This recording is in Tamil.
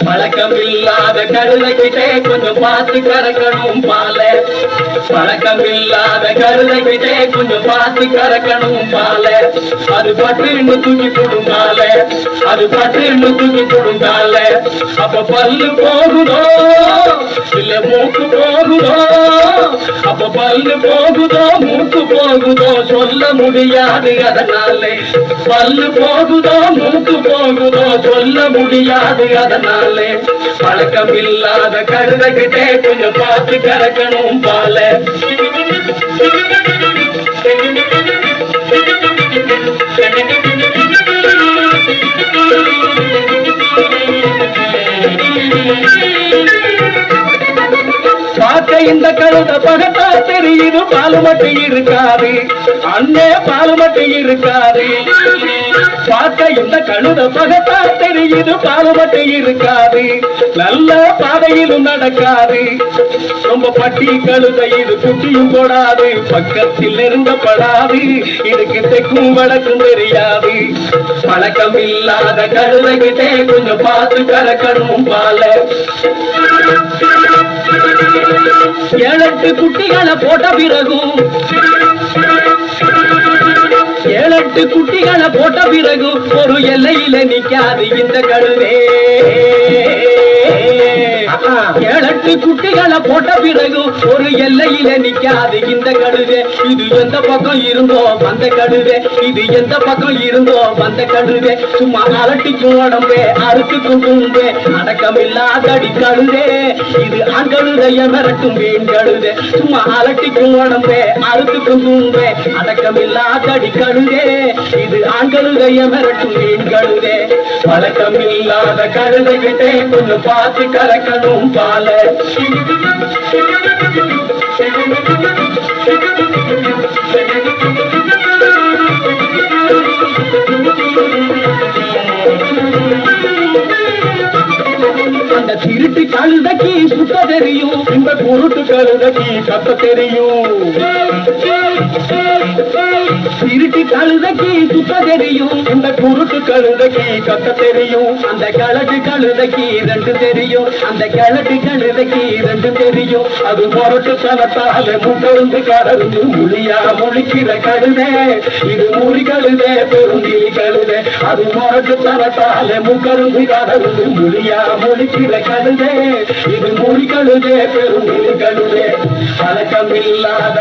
பழக்கமில்லாத கழுதைகிட்டே கொஞ்சம் பார்த்து கறக்கணும் பால. பழக்கமில்லாத கழுதைகிட்டே கொஞ்சம் பார்த்து கறக்கணும் பால. அது பட்டுன்னு தூக்கி கொடுங்கால, அது பட்டுன்னு தூக்கி கொடுங்கால. அப்ப பல்லு போகுதோ இல்ல மூக்கு போகுதோ, அப்ப பல்லு போகுதோ மூக்கு போகுதோ சொல்ல முடியாது. அதனாலே பல்லு போகுதோ மூக்கு போகுதோ சொல்ல முடியாது. அதனாலே பழக்கமில்லாத கழுதைகிட்டே கொஞ்சம் பார்த்து கறக்கணும் பால. பார்க்க இந்த கழுத பகத்தா தெரியுது, பாலு மட்டும் இருக்காது அண்ணே, பாலு மட்டும் இருக்காது. பார்க்க இந்த கழுத பகத்தா தெரியுது, பாலு மட்டும் இருக்காது, நல்ல பாதையிலும் நடக்காது. ரொம்ப பட்டி கழுத இது குட்டியும் போடாது, பக்கத்தில் நெருங்கப்படாது, இதுக்கு தெக்கும் வடக்கும் தெரியாது. பழக்கம் இல்லாத கழுதைகிட்டே கொஞ்சம் பார்த்து கறக்கணும் பால. 7-8 குட்டிகளை போட்ட பிறகும் 7-8 குட்டிகளை போட்ட பிறகு ஒரு எல்லையில நிக்காது இந்த கழுவே. 7-8 குட்டிகளை போட்ட பிறகு ஒரு எல்லையில நிக்காது இந்த கழுவே. இது எந்த பக்கம் இருந்தோ வந்த கழுவே, இது எந்த பக்கம் இருந்தோ வந்த கழுவே. சும்மா அலட்டிக்கும் உடம்பே அறுத்துக்கும் தும்பே அடக்கமில்லாதடி கழுவே. இது ஆண் கழுதைய மிரட்டும் மீன் கழுவே. சும்மா அலட்டிக்கும் உடம்பே அறுத்துக்கும் தும்பே அடக்கமில்லாதடி கழுவே. இது ஆண் கழுதைய மிரட்டும் மீன் கழுவே. பழக்கமில்லாத கழுதைகிட்டே கொஞ்சம் பார்த்து கறக்கணும் பால. அந்த திருட்டு கழுதைக்கு சுத்த தெரியும், இந்த குருட்டு கழுதைக்கு கத்த தெரியும். திருட்டு கழுதைக்கு சுத்த தெரியும், இந்த குருட்டு கழுதைக்கு கத்த தெரியும். அந்த கிழட்டு கழுதைக்கு 2 தெரியும், அந்த கிழட்டு கழுதைக்கு 2 தெரியும். அது முரட்டு தனத்தால முகர்ந்து கடந்து மொழியா மொழிக்கிற கழுதை. இது மொழி கழுதை பெருந்தி கழுதை. அது முரட்டு தனத்தால முகர்ந்து கடந்து மொழியா மொழிக்கிற கழுதை. இது மொழி கழுதை பெருந்தி கழுதை. பழக்கமில்லாத